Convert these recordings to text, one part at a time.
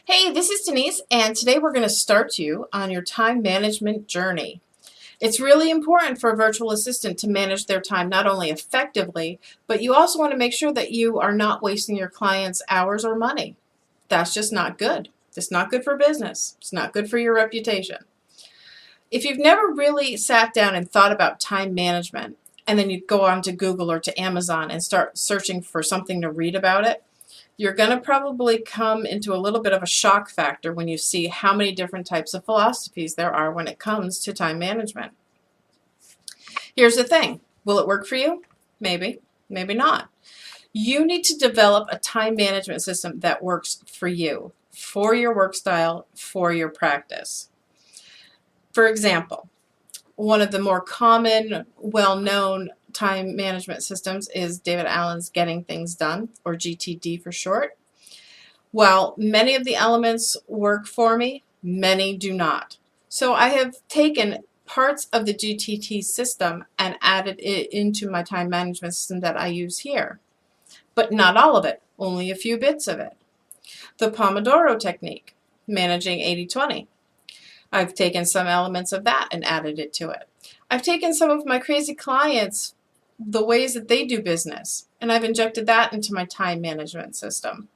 Hey, this is Denise, and today we're going to start you on your time management journey. It's really important for a virtual assistant to manage their time not only effectively, but you also want to make sure that you are not wasting your clients' hours or money. That's just not good. It's not good for business. It's not good for your reputation. If you've never really sat down and thought about time management, and then you go on to Google or to Amazon and start searching for something to read about it, you're going to probably come into a little bit of a shock factor when you see how many different types of philosophies there are when it comes to time management. Here's the thing. Will it work for you? Maybe, maybe not. You need to develop a time management system that works for you, for your work style, for your practice. For example, one of the more common, well-known time management systems is David Allen's Getting Things Done, or GTD for short. While many of the elements work for me, many do not. So I have taken parts of the GTD system and added it into my time management system that I use here. But not all of it, only a few bits of it. The Pomodoro technique, managing 80-20. I've taken some elements of that and added it to it. I've taken some of my crazy clients, the ways that they do business, and I've injected that into my time management system.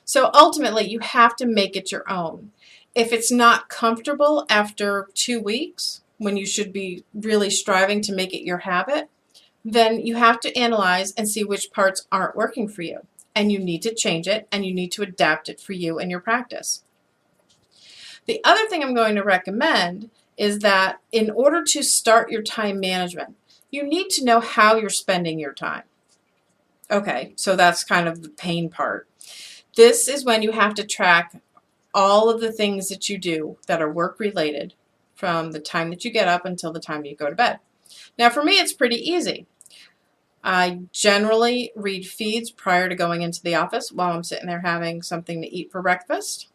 So ultimately, you have to make it your own. If it's not comfortable after 2 weeks, when you should be really striving to make it your habit, then you have to analyze and see which parts aren't working for you. And you need to change it, and you need to adapt it for you and your practice. The other thing I'm going to recommend is that in order to start your time management, you need to know how you're spending your time. Okay, so that's kind of the pain part. This is when you have to track all of the things that you do that are work related from the time that you get up until the time you go to bed. Now for me, it's pretty easy. I generally read feeds prior to going into the office while I'm sitting there having something to eat for breakfast.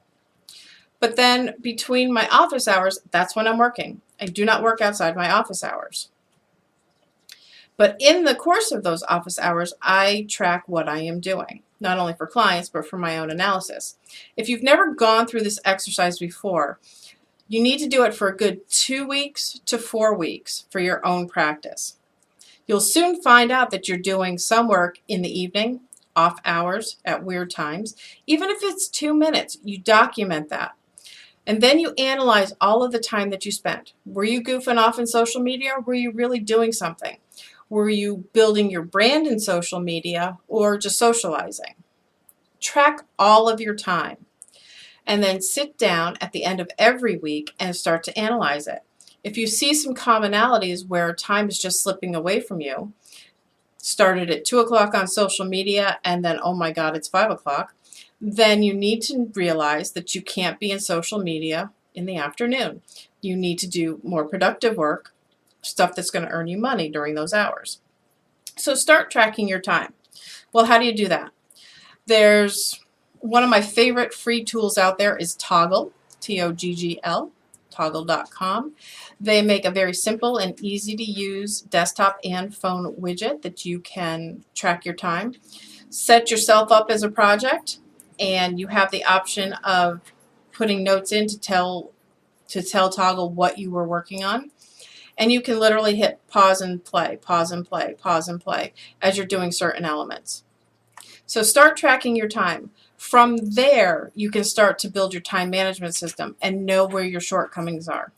But then between my office hours, that's when I'm working. I do not work outside my office hours. But in the course of those office hours, I track what I am doing, not only for clients, but for my own analysis. If you've never gone through this exercise before, you need to do it for a good 2 weeks to 4 weeks for your own practice. You'll soon find out that you're doing some work in the evening, off hours, at weird times. Even if it's 2 minutes, you document that. And then you analyze all of the time that you spent. Were you goofing off in social media, or were you really doing something? Were you building your brand in social media or just socializing? Track all of your time and then sit down at the end of every week and start to analyze it. If you see some commonalities where time is just slipping away from you, started at 2 o'clock on social media and then, oh my God, it's 5 o'clock, then you need to realize that you can't be in social media in the afternoon. You need to do more productive work, stuff that's going to earn you money during those hours. So start tracking your time. Well, how do you do that? There's one of my favorite free tools out there is Toggl, Toggl, Toggl.com. They make a very simple and easy to use desktop and phone widget that you can track your time. Set yourself up as a project, and you have the option of putting notes in to tell Toggl what you were working on. And you can literally hit pause and play, pause and play, pause and play as you're doing certain elements. So start tracking your time. From there, you can start to build your time management system and know where your shortcomings are.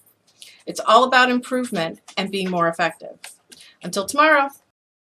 It's all about improvement and being more effective. Until tomorrow.